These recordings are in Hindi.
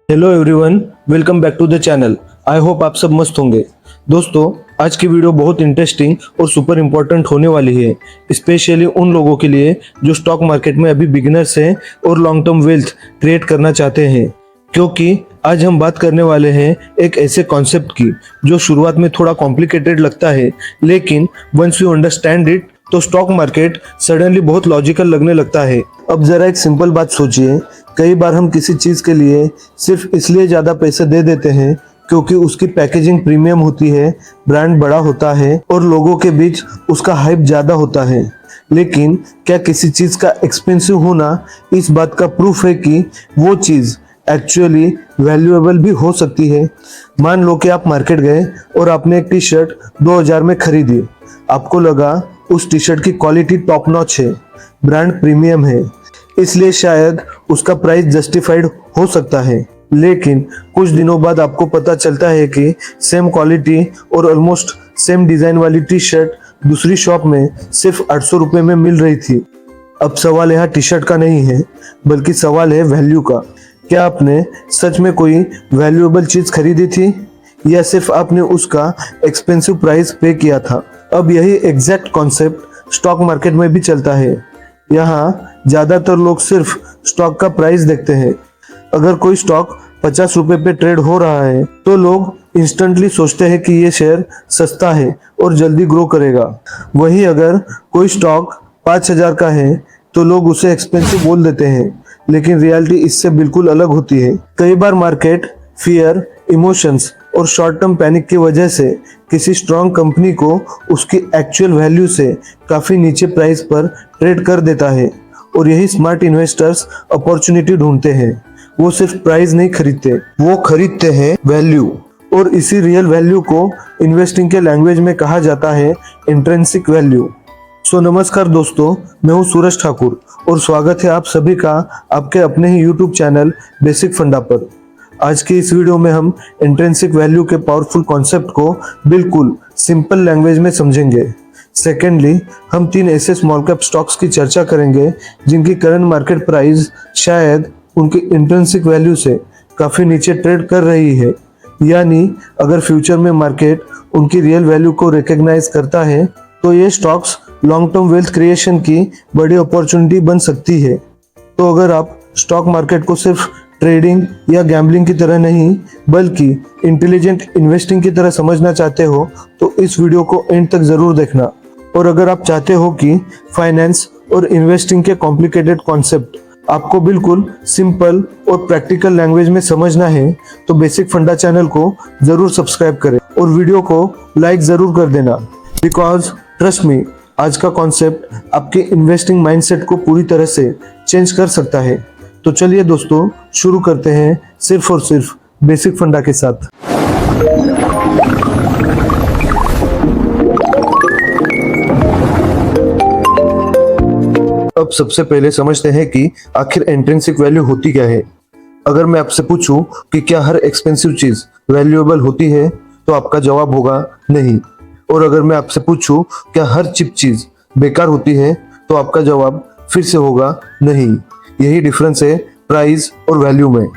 Hello everyone, welcome back to the channel. I hope आप सब मस्त होंगे। दोस्तों, आज की वीडियो बहुत इंटरेस्टिंग और सुपर इम्पोर्टेंट होने वाली है, स्पेशली उन लोगों के लिए जो स्टॉक मार्केट में अभी बिगिनर्स हैं और लॉन्ग टर्म वेल्थ क्रिएट करना चाहते हैं। क्योंकि आज हम बात करने वाले हैं एक ऐसे कॉन्सेप्ट की जो शुरुआत में थोड़ा कॉम्प्लिकेटेड लगता है, लेकिन वंस यू अंडरस्टैंड इट तो स्टॉक मार्केट सडनली बहुत लॉजिकल लगने लगता है। अब जरा एक सिंपल बात सोचिए, कई बार हम किसी चीज के लिए सिर्फ इसलिए ज्यादा पैसे दे देते हैं क्योंकि उसकी पैकेजिंग प्रीमियम होती है, ब्रांड बड़ा होता है और लोगों के बीच उसका हाइप ज्यादा होता है। लेकिन क्या किसी चीज का एक्सपेंसिव होना इस बात का प्रूफ है कि वो चीज एक्चुअली वैल्यूएबल भी हो सकती है? मान लो कि आप मार्केट गए और आपने एक टी शर्ट 2000 में खरीदी। आपको लगा उस टी शर्ट की क्वालिटी टॉप नॉच है, ब्रांड प्रीमियम है, इसलिए शायद उसका प्राइस जस्टिफाइड हो सकता है। लेकिन कुछ दिनों बाद आपको पता चलता है कि सेम क्वालिटी और ऑलमोस्ट सेम डिजाइन वाली टी शर्ट दूसरी शॉप में सिर्फ 800 रुपये में मिल रही थी। अब सवाल यहाँ टी शर्ट का नहीं है, बल्कि सवाल है वैल्यू का। क्या आपने सच में कोई वैल्यूएबल चीज खरीदी थी या सिर्फ आपने उसका एक्सपेंसिव प्राइस पे किया था? अब यही एग्जैक्ट कॉन्सेप्ट स्टॉक मार्केट में भी चलता है। यहाँ ज्यादातर लोग सिर्फ स्टॉक का प्राइस देखते हैं। अगर कोई स्टॉक 50 रुपए पे ट्रेड हो रहा है तो लोग इंस्टेंटली सोचते हैं कि ये शेयर सस्ता है और जल्दी ग्रो करेगा। वही अगर कोई स्टॉक 5000 का है तो लोग उसे एक्सपेंसिव बोल देते हैं, लेकिन रियलिटी इससे बिल्कुल अलग होती है। कई बार मार्केट फियर, इमोशंस और शॉर्ट टर्म पैनिक की वजह से किसी स्ट्रॉन्ग कंपनी को उसकी एक्चुअल वैल्यू से काफी नीचे प्राइस पर ट्रेड कर देता है और यही स्मार्ट इन्वेस्टर्स अपॉर्चुनिटी ढूंढते हैं। वो सिर्फ प्राइस नहीं खरीदते, वो खरीदते हैं वैल्यू। और इसी रियल वैल्यू को इन्वेस्टिंग के लैंग्वेज में कहा जाता है इंट्रिंसिक वैल्यू। सो नमस्कार दोस्तों, मैं हूँ सूरज ठाकुर और स्वागत है आप सभी का आपके अपने ही यूट्यूब चैनल बेसिक फंडा पर। आज की इस वीडियो में हम इंट्रिंसिक वैल्यू के पावरफुल कॉन्सेप्ट को बिल्कुल सिंपल लैंग्वेज में समझेंगे। सेकेंडली, हम 3 ऐसे स्मॉल कैप स्टॉक्स की चर्चा करेंगे जिनकी करंट मार्केट प्राइस शायद उनकी इंट्रिंसिक वैल्यू से काफी नीचे ट्रेड कर रही है। यानी अगर फ्यूचर में मार्केट उनकी रियल वैल्यू को रिकॉग्नाइज करता है तो ये stocks long term wealth creation की बड़ी अपॉर्चुनिटी बन सकती है। तो अगर आप स्टॉक मार्केट को सिर्फ ट्रेडिंग या गैम्बलिंग की तरह नहीं बल्कि इंटेलिजेंट इन्वेस्टिंग की तरह समझना चाहते हो तो इस वीडियो को एंड तक जरूर देखना। और अगर आप चाहते हो कि फाइनेंस और इन्वेस्टिंग के कॉम्प्लिकेटेड कॉन्सेप्ट आपको बिल्कुल सिंपल और प्रैक्टिकल लैंग्वेज में समझना है तो बेसिक फंडा चैनल को जरूर सब्सक्राइब करें और वीडियो को लाइक जरूर कर देना। बिकॉज ट्रस्ट मी, आज का कॉन्सेप्ट आपके इन्वेस्टिंग माइंडसेट को पूरी तरह से चेंज कर सकता है। तो चलिए दोस्तों, शुरू करते हैं सिर्फ और सिर्फ बेसिक फंडा के साथ। अब सबसे पहले समझते हैं कि आखिर इंट्रिंसिक वैल्यू होती क्या है। अगर मैं आपसे पूछूं कि क्या हर एक्सपेंसिव चीज वैल्यूएबल होती है तो आपका जवाब होगा नहीं। और अगर मैं आपसे पूछूं क्या हर चिप चीज बेकार होती है तो आपका जवाब फिर से होगा नहीं। यही डिफरेंस है प्राइस और वैल्यू में।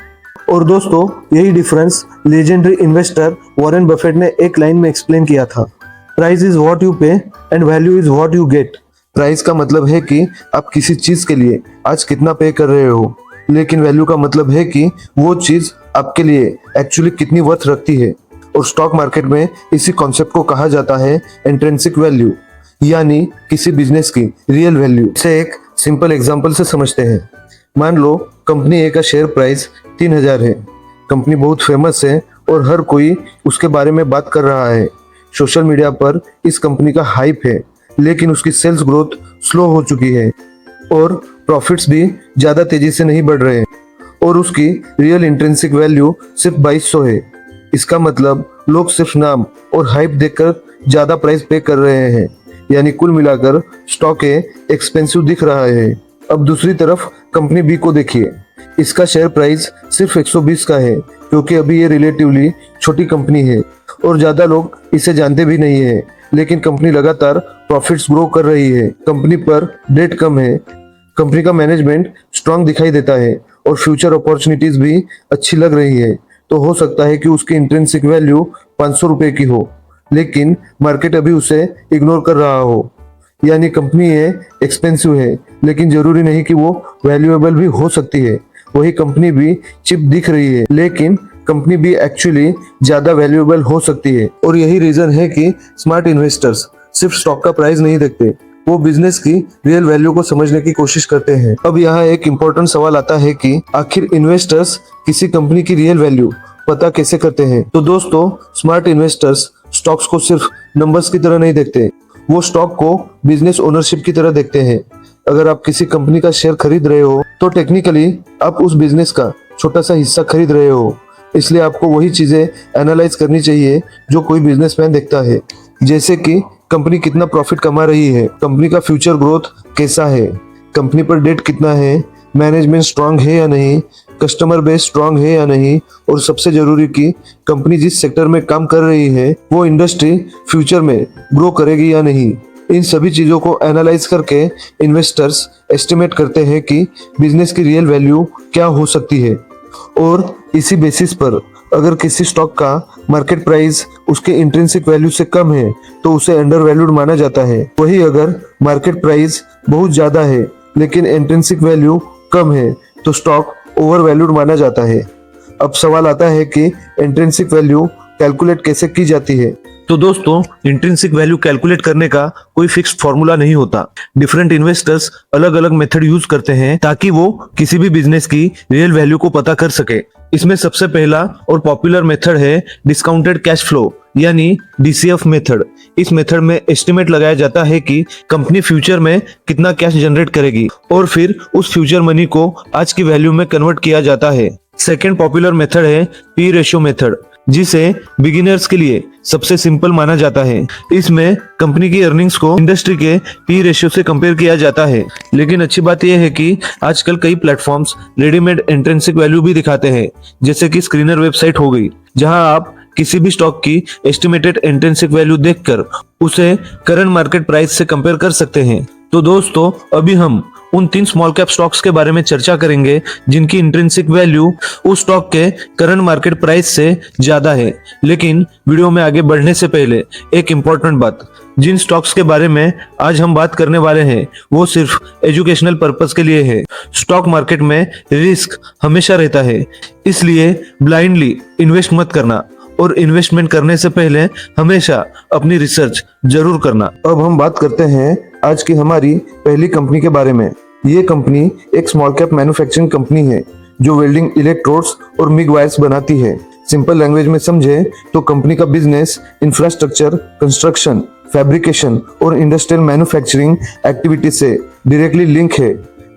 और दोस्तों, यही difference legendary investor Warren Buffett ने एक लाइन में एक्सप्लेन किया था। प्राइस इज व्हाट यू पे and value is what you get. Price का मतलब है कि आप किसी चीज के लिए आज कितना पे कर रहे हो, लेकिन वैल्यू का मतलब है कि वो चीज आपके लिए एक्चुअली कितनी वर्थ रखती है। और स्टॉक मार्केट में इसी कॉन्सेप्ट को कहा जाता है इंट्रिंसिक वैल्यू, यानी किसी बिजनेस की रियल वैल्यू। इसे एक सिंपल एग्जांपल से समझते हैं। मान लो कंपनी ए का शेयर प्राइस 3000 है। कंपनी बहुत फेमस है और हर कोई उसके बारे में बात कर रहा है। सोशल मीडिया पर इस कंपनी का हाइप है, लेकिन उसकी सेल्स ग्रोथ स्लो हो चुकी है और प्रॉफिट्स भी ज्यादा तेजी से नहीं बढ़ रहे हैं और उसकी रियल इंट्रिंसिक वैल्यू सिर्फ 2200 है। इसका मतलब लोग सिर्फ नाम और हाइप देखकर ज्यादा प्राइस पे कर रहे हैं, यानी कुल मिलाकर स्टॉक ए एक्सपेंसिव दिख रहा है। अब दूसरी तरफ कंपनी बी को देखिए। इसका शेयर प्राइस सिर्फ 120 का है क्योंकि अभी ये रिलेटिवली छोटी कंपनी है और ज्यादा लोग इसे जानते भी नहीं है। लेकिन कंपनी लगातार प्रॉफिट्स ग्रो कर रही है, कंपनी पर डेट कम है, कंपनी का मैनेजमेंट स्ट्रांग दिखाई देता है और फ्यूचर अपॉर्चुनिटीज भी अच्छी लग रही है, तो हो सकता है कि उसकी इंट्रिंसिक वैल्यू 500 रुपए की हो, लेकिन मार्केट अभी उसे इग्नोर कर रहा हो। यानी कंपनी ये एक्सपेंसिव है, लेकिन जरूरी नहीं कि वो वैल्यूएबल भी हो सकती है। वही कंपनी भी चिप दिख रही है, लेकिन कंपनी भी एक्चुअली ज्यादा वैल्यूएबल हो सकती है। और यही रीजन है कि स्मार्ट इन्वेस्टर्स सिर्फ स्टॉक का प्राइस नहीं देखते, वो बिजनेस की रियल वैल्यू को समझने की कोशिश करते हैं। अब यहाँ एक इम्पोर्टेंट सवाल आता है कि आखिर इन्वेस्टर्स किसी कंपनी की रियल वैल्यू पता कैसे करते हैं। तो दोस्तों, स्मार्ट इन्वेस्टर्स स्टॉक्स को सिर्फ नंबर्स की तरह नहीं देखते, वो स्टॉक को बिजनेस ओनरशिप की तरह देखते हैं। अगर आप किसी कंपनी का शेयर खरीद रहे हो तो टेक्निकली आप उस बिजनेस का छोटा सा हिस्सा खरीद रहे हो, इसलिए आपको वही चीजें एनालाइज करनी चाहिए जो कोई बिजनेसमैन देखता है। जैसे कि कंपनी कितना प्रॉफिट कमा रही है, कंपनी का फ्यूचर ग्रोथ कैसा है, कंपनी पर डेट कितना है, मैनेजमेंट स्ट्रांग है या नहीं, कस्टमर बेस स्ट्रांग है या नहीं, और सबसे जरूरी कि कंपनी जिस सेक्टर में काम कर रही है वो इंडस्ट्री फ्यूचर में ग्रो करेगी या नहीं। इन सभी चीजों को एनालाइज करके इन्वेस्टर्स एस्टिमेट करते हैं कि बिजनेस की रियल वैल्यू क्या हो सकती है, और इसी बेसिस पर अगर किसी स्टॉक का मार्केट प्राइस उसके इंट्रिंसिक वैल्यू से कम है तो उसे अंडर वैल्यूड माना जाता है। वही अगर मार्केट प्राइस बहुत ज्यादा है लेकिन इंट्रिंसिक वैल्यू कम है तो स्टॉक ओवर वैल्यूड माना जाता है। अब सवाल आता है कि इंट्रिंसिक वैल्यू कैलकुलेट कैसे की जाती है। तो दोस्तों, इंट्रिंसिक वैल्यू कैलकुलेट करने का कोई फिक्स्ड फॉर्मूला नहीं होता। डिफरेंट इन्वेस्टर्स अलग अलग मेथड यूज करते हैं ताकि वो किसी भी बिजनेस की रियल वैल्यू को पता कर सके। इसमें सबसे पहला और पॉपुलर मेथड है डिस्काउंटेड कैश फ्लो यानी DCF मेथड। इस मेथड में एस्टिमेट लगाया जाता है कि कंपनी फ्यूचर में कितना कैश जनरेट करेगी और फिर उस फ्यूचर मनी को आज की वैल्यू में कन्वर्ट किया जाता है। सेकेंड पॉपुलर मेथड है पी रेशियो मेथड, जिसे बिगिनर्स के लिए सबसे सिंपल माना जाता है। इसमें कंपनी की अर्निंग्स को इंडस्ट्री के पी रेशियो से कंपेयर किया जाता है। लेकिन अच्छी बात यह है कि आजकल कई प्लेटफॉर्म्स रेडीमेड इंट्रिंसिक वैल्यू भी दिखाते हैं, जैसे कि स्क्रीनर वेबसाइट हो गई, जहां आप किसी भी स्टॉक की एस्टिमेटेड इंट्रिंसिक वैल्यू देखकर उसे करंट मार्केट प्राइस से कंपेयर कर सकते हैं। तो दोस्तों, अभी हम उन 3 स्मॉल कैप स्टॉक्स के बारे में चर्चा करेंगे जिनकी इंट्रिंसिक वैल्यू उस स्टॉक के करंट मार्केट प्राइस से ज्यादा है। लेकिन वीडियो में आगे बढ़ने से पहले एक इम्पोर्टेंट बात, जिन स्टॉक्स के बारे में आज हम बात करने वाले हैं वो सिर्फ एजुकेशनल पर्पस के लिए है। स्टॉक मार्केट में रिस्क हमेशा रहता है, इसलिए ब्लाइंडली इन्वेस्ट मत करना और इन्वेस्टमेंट करने से पहले हमेशा अपनी रिसर्च जरूर करना। अब हम बात करते हैं आज की हमारी पहली कंपनी के बारे में। ये कंपनी एक स्मॉल कैप मैन्युफैक्चरिंग कंपनी है जो वेल्डिंग इलेक्ट्रोड्स और मिग वायर्स बनाती है। सिंपल लैंग्वेज में समझे तो कंपनी का बिजनेस इंफ्रास्ट्रक्चर, कंस्ट्रक्शन, फैब्रिकेशन और इंडस्ट्रियल मैन्युफैक्चरिंग एक्टिविटी से डायरेक्टली लिंक है।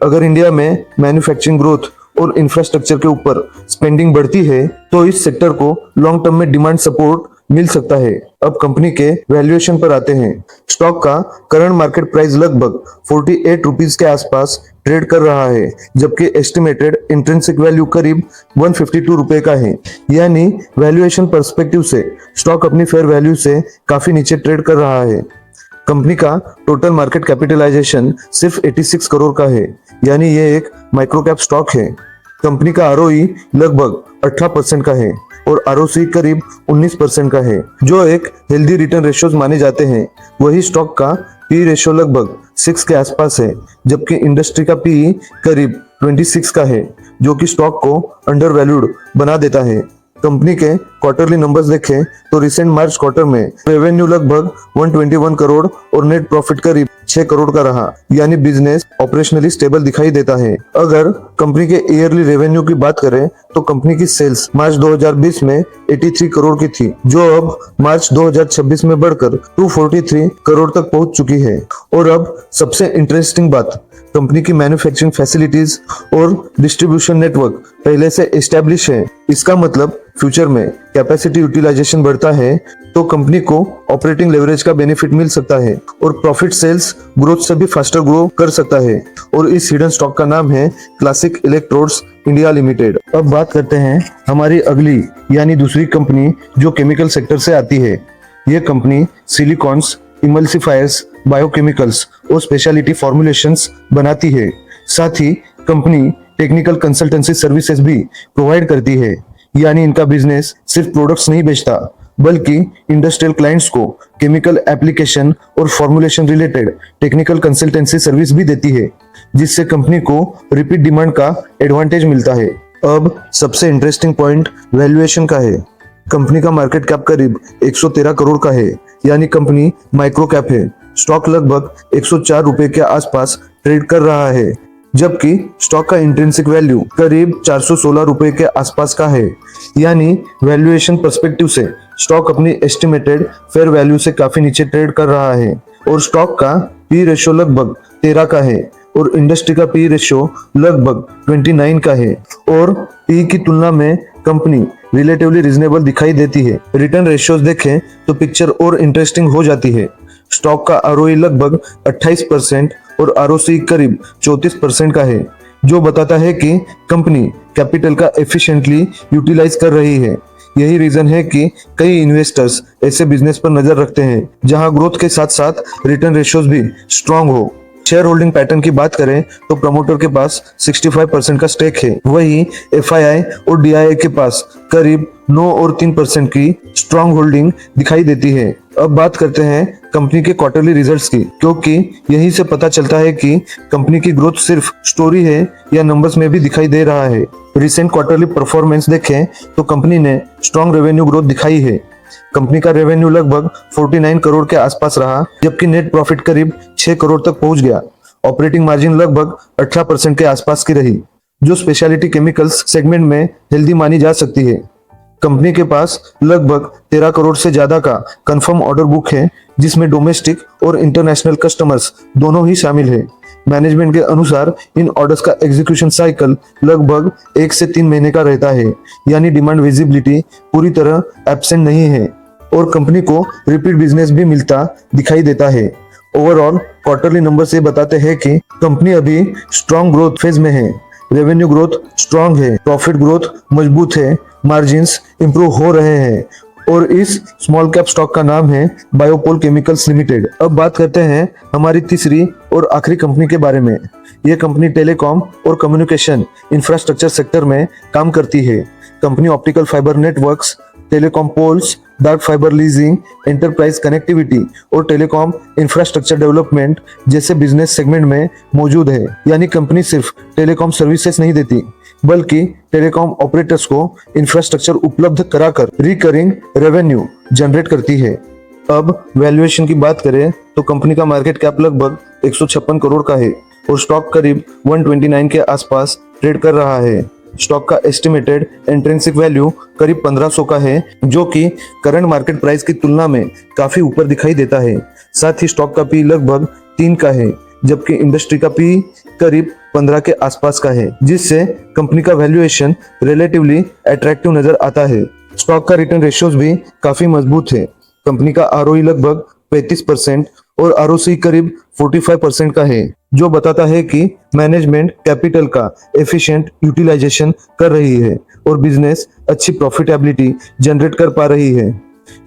अगर इंडिया में मैन्युफैक्चरिंग ग्रोथ और इंफ्रास्ट्रक्चर के ऊपर स्पेंडिंग बढ़ती है तो इस सेक्टर को लॉन्ग टर्म में डिमांड सपोर्ट मिल सकता है। अब कंपनी के वैल्यूएशन पर आते हैं। स्टॉक का करंट मार्केट प्राइस लगभग 48 रुपीज के आसपास ट्रेड कर रहा है, जबकि एस्टिमेटेड इंट्रिंसिक वैल्यू करीब 152 रुपए का है। यानी वैल्यूएशन पर्सपेक्टिव से स्टॉक अपनी फेयर वैल्यू से काफी नीचे ट्रेड कर रहा है। कंपनी का टोटल मार्केट कैपिटलाइजेशन सिर्फ 86 करोड़ का है, यानी ये एक माइक्रो कैप स्टॉक है। कंपनी का ROE लगभग 18% का है और ROC करीब 19% का है, जो एक हेल्दी रिटर्न रेशियोज माने जाते हैं। वही स्टॉक का पी रेशियो लगभग 6 के आसपास है, जबकि इंडस्ट्री का पी करीब 26 का है, जो कि स्टॉक को अंडर वैल्यूड बना देता है। कंपनी के क्वार्टरली नंबर्स देखें तो रिसेंट मार्च क्वार्टर में रेवेन्यू लगभग 121 करोड़ और नेट प्रॉफिट करीब 6 करोड़ का रहा, यानी बिजनेस ऑपरेशनली स्टेबल दिखाई देता है। अगर कंपनी के ईयरली रेवेन्यू की बात करें तो कंपनी की सेल्स मार्च 2020 में 83 करोड़ की थी, जो अब मार्च 2026 में बढ़कर 243 करोड़ तक पहुंच चुकी है। और अब सबसे इंटरेस्टिंग बात, कंपनी की मैन्युफैक्चरिंग फैसिलिटीज और डिस्ट्रीब्यूशन नेटवर्क पहले से एस्टेब्लिश है। इसका मतलब फ्यूचर में कैपेसिटी यूटिलाइजेशन बढ़ता है तो कंपनी को ऑपरेटिंग लेवरेज का बेनिफिट मिल सकता है और प्रॉफिट सेल्स ग्रोथ से भी फास्टर ग्रो कर सकता है। और इस हिडन स्टॉक का नाम है क्लासिक इलेक्ट्रोड्स इंडिया लिमिटेड। अब बात करते हैं हमारी अगली यानी दूसरी कंपनी जो केमिकल सेक्टर से आती है। यह कंपनी सिलिकॉन्स, इमल्सिफायर्स, बायोकेमिकल्स और स्पेशलिटी फॉर्मुलेशंस बनाती है। साथ ही कंपनी टेक्निकल कंसल्टेंसी सर्विसेज भी प्रोवाइड करती है। यानी इनका बिजनेस सिर्फ प्रोडक्ट्स नहीं बेचता, बल्कि इंडस्ट्रियल क्लाइंट्स को केमिकल एप्लीकेशन और formulation related technical consultancy service भी देती है, जिससे कंपनी को रिपीट डिमांड का एडवांटेज मिलता है। अब सबसे इंटरेस्टिंग पॉइंट वैल्यूएशन का है। कंपनी का मार्केट कैप करीब 113 करोड़ का है, यानी कंपनी माइक्रो कैप है। स्टॉक लगभग 104 रुपए के आसपास ट्रेड कर रहा है, जबकि स्टॉक का इंट्रिंसिक वैल्यू करीब 416 रुपए के आसपास का है। यानी वैल्यूएशन पर्सपेक्टिव से स्टॉक अपनी एस्टिमेटेड फेयर वैल्यू से काफी नीचे ट्रेड कर रहा है और स्टॉक का पी रेशियो लगभग 13 का है और इंडस्ट्री का पी रेशियो लगभग 29 का है और पी की तुलना में कंपनी रिलेटिवली रिजनेबल दिखाई देती है। रिटर्न रेशियोज देखें तो पिक्चर और इंटरेस्टिंग हो जाती है। स्टॉक का आरओई लगभग 28% और आरओसी करीब 34% का है, जो बताता है कि कंपनी कैपिटल का एफिशिएंटली यूटिलाइज कर रही है। यही रीजन है कि कई इन्वेस्टर्स ऐसे बिजनेस पर नजर रखते हैं जहां ग्रोथ के साथ साथ रिटर्न रेशियोज भी स्ट्रांग हो। शेयर होल्डिंग पैटर्न की बात करें तो प्रमोटर के पास 65% का स्टेक है, वही एफआईआई और डीआईआई के पास करीब 9 और 3% की स्ट्रांग होल्डिंग दिखाई देती है। अब बात करते हैं कंपनी के क्वार्टरली रिजल्ट्स की, क्योंकि यहीं से पता चलता है कि कंपनी की ग्रोथ सिर्फ स्टोरी है या नंबर्स में भी दिखाई दे रहा है। रिसेंट क्वार्टरली परफॉर्मेंस देखें तो कंपनी ने स्ट्रांग रेवेन्यू ग्रोथ दिखाई है। कंपनी का रेवेन्यू लगभग 49 करोड़ के आसपास रहा, जबकि नेट प्रॉफिट करीब 6 करोड़ तक पहुंच गया। ऑपरेटिंग मार्जिन लगभग 18% के आसपास की रही, जो स्पेशलिटी केमिकल्स सेगमेंट में हेल्दी मानी जा सकती है। कंपनी के पास लगभग 13 करोड़ से ज्यादा का कंफर्म ऑर्डर बुक है, जिसमें डोमेस्टिक और इंटरनेशनल कस्टमर्स दोनों ही शामिल है। मैनेजमेंट के अनुसार इन ऑर्डर्स का एग्जीक्यूशन साइकिल लगभग 1 से 3 महीने का रहता है, यानी डिमांड विजिबिलिटी पूरी तरह एब्सेंट नहीं है और कंपनी को रिपीट बिजनेस भी मिलता दिखाई देता है। ओवरऑल क्वार्टरली नंबर से बताते हैं कि कंपनी अभी स्ट्रॉन्ग ग्रोथ फेज में है। रेवेन्यू ग्रोथ स्ट्रॉन्ग है, प्रॉफिट ग्रोथ मजबूत है, मार्जिन्स इंप्रूव हो रहे हैं और इस स्मॉल कैप स्टॉक का नाम है बायोपोल केमिकल्स लिमिटेड। अब बात करते हैं हमारी तीसरी और आखिरी कंपनी के बारे में। यह कंपनी टेलीकॉम और कम्युनिकेशन इंफ्रास्ट्रक्चर सेक्टर में काम करती है। Company optical fibre networks, telecom poles, dark fibre leasing, enterprise connectivity और टेलीकॉम इंफ्रास्ट्रक्चर डेवलपमेंट जैसे बिजनेस सेगमेंट में मौजूद है। यानी कंपनी सिर्फ टेलीकॉम सर्विसेज नहीं देती, बल्कि टेलीकॉम ऑपरेटर्स को इंफ्रास्ट्रक्चर उपलब्ध कराकर रिकरिंग रेवेन्यू जनरेट करती है। अब वैल्यूएशन की बात करें तो कंपनी का मार्केट कैप लगभग 156 करोड़ का है और स्टॉक करीब 129 के आसपास ट्रेड कर रहा है। स्टॉक का एस्टिमेटेड इंट्रिंसिक वैल्यू करीब 1500 का है, जो कि करंट मार्केट प्राइस की तुलना में काफी ऊपर दिखाई देता है। साथ ही स्टॉक का पी लगभग 3 का है, जबकि इंडस्ट्री का पी करीब 15 के आसपास का है, जिससे कंपनी का वैल्यूएशन रिलेटिवली अट्रैक्टिव नजर आता है। स्टॉक का रिटर्न रेशियोज भी काफी मजबूत है। कंपनी का आरओई लगभग 35% और आरओसी करीब 45% का है, जो बताता है कि मैनेजमेंट कैपिटल का एफिशिएंट यूटिलाइजेशन कर रही है और बिजनेस अच्छी प्रॉफिटेबिलिटी जनरेट कर पा रही है।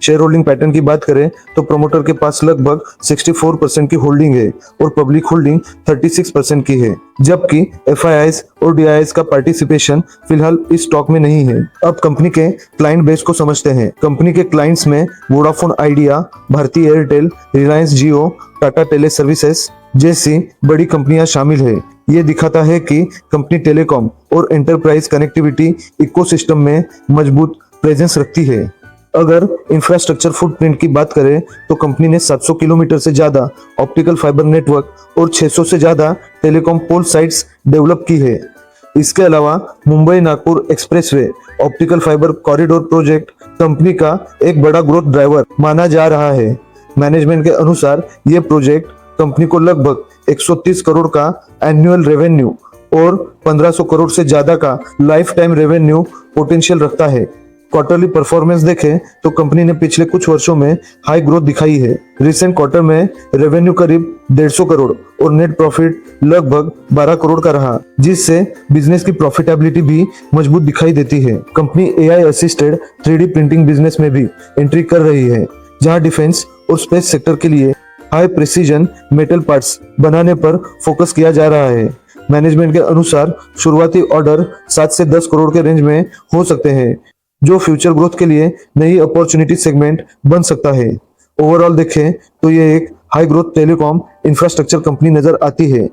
शेयर होल्डिंग पैटर्न की बात करें तो प्रमोटर के पास लगभग 64% की होल्डिंग है और पब्लिक होल्डिंग 36% की है, जबकि एफआईआईज और डीआईआईज का पार्टिसिपेशन फिलहाल इस स्टॉक में नहीं है। अब कंपनी के क्लाइंट बेस को समझते हैं। कंपनी के क्लाइंट्स में Vodafone Idea, Bharti Airtel, Reliance Jio, Tata tele services जैसी बड़ी कंपनियां शामिल है। ये दिखाता है कि कंपनी टेलीकॉम और एंटरप्राइज कनेक्टिविटी इकोसिस्टम में मजबूत प्रेजेंस रखती है। अगर इंफ्रास्ट्रक्चर फुटप्रिंट की बात करें तो कंपनी ने 700 किलोमीटर से ज्यादा ऑप्टिकल फाइबर नेटवर्क और 600 से ज्यादा टेलीकॉम पोल साइट्स डेवलप की है। इसके अलावा Mumbai Nagpur expressway optical fibre corridor project company का एक बड़ा ग्रोथ ड्राइवर माना जा रहा है। मैनेजमेंट के अनुसार ये प्रोजेक्ट कंपनी को लगभग 130 करोड़ का एनुअल रेवेन्यू और 1500 करोड़ से ज्यादा का लाइफ टाइम रेवेन्यू पोटेंशियल रखता है। क्वार्टरली परफॉर्मेंस देखें तो कंपनी ने पिछले कुछ वर्षों में हाई ग्रोथ दिखाई है। रिसेंट क्वार्टर में रेवेन्यू करीब 150 करोड़ और नेट प्रॉफिट लगभग 12 करोड़ का रहा, जिससे बिजनेस की प्रॉफिटेबिलिटी भी मजबूत दिखाई देती है। Company AI assisted 3D printing business में भी एंट्री कर रही है, जहां डिफेंस और स्पेस सेक्टर के लिए हाई प्रिसीजन मेटल पार्ट्स बनाने पर फोकस किया जा रहा है। मैनेजमेंट के अनुसार शुरुआती ऑर्डर 7 से 10 करोड़ के रेंज में हो सकते हैं, जो फ्यूचर ग्रोथ के लिए नई अपॉर्चुनिटी सेगमेंट बन सकता है। ओवरऑल देखें तो ये एक high growth telecom infrastructure company नजर आती है,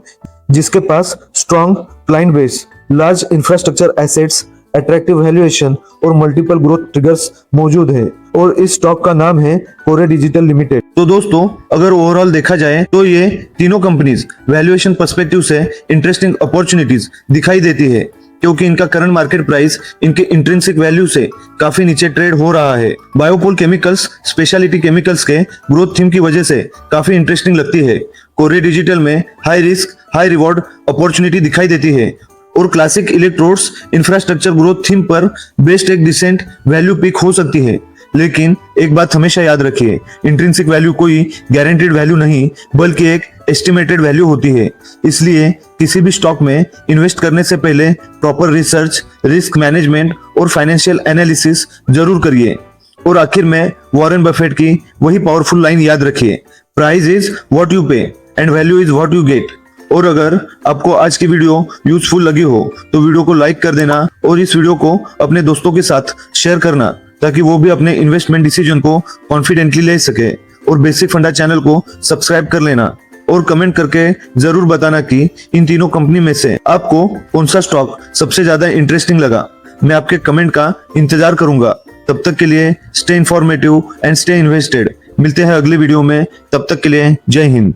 जिसके पास strong client base, large infrastructure assets, attractive valuation और मल्टीपल ग्रोथ ट्रिगर्स मौजूद है। और इस स्टॉक का नाम है कोरे डिजिटल लिमिटेड। तो दोस्तों, अगर ओवरऑल देखा जाए तो ये तीनों कंपनीज वैल्यूएशन पर्सपेक्टिव से इंटरेस्टिंग अपॉर्चुनिटीज दिखाई देती है, क्योंकि इनका करंट मार्केट प्राइस इनके इंट्रिंसिक वैल्यू से काफी नीचे ट्रेड हो रहा है। बायोपोल केमिकल्स स्पेशलिटी केमिकल्स के ग्रोथ थीम की वजह से काफी इंटरेस्टिंग लगती है। कोरे डिजिटल में high risk high reward opportunity दिखाई देती है और classic electrodes infrastructure growth theme पर बेस्ट एक डिसेंट वैल्यू पिक हो सकती है। लेकिन एक बात हमेशा याद रखिए, इंट्रिंसिक वैल्यू कोई गारंटीड वैल्यू नहीं बल्कि एक एस्टिमेटेड वैल्यू होती है। इसलिए किसी भी स्टॉक में इन्वेस्ट करने से पहले प्रॉपर रिसर्च, रिस्क मैनेजमेंट और फाइनेंशियल एनालिसिस जरूर करिए। और आखिर में वॉरेन बफेट की वही पावरफुल लाइन याद रखिए, प्राइस इज व्हाट यू पे and value is what you get. और अगर आपको आज की वीडियो यूजफुल लगी हो तो वीडियो को लाइक कर देना और इस वीडियो को अपने दोस्तों के साथ शेयर करना, ताकि वो भी अपने इन्वेस्टमेंट डिसीजन को कॉन्फिडेंटली ले सके। और बेसिक फंडा चैनल को सब्सक्राइब कर लेना और कमेंट करके जरूर बताना कि इन तीनों कंपनी में से आपको कौन सा स्टॉक सबसे ज्यादा इंटरेस्टिंग लगा। मैं आपके कमेंट का इंतजार करूंगा। तब तक के लिए stay informative and stay invested. मिलते हैं अगले वीडियो में, तब तक के लिए जय हिंद।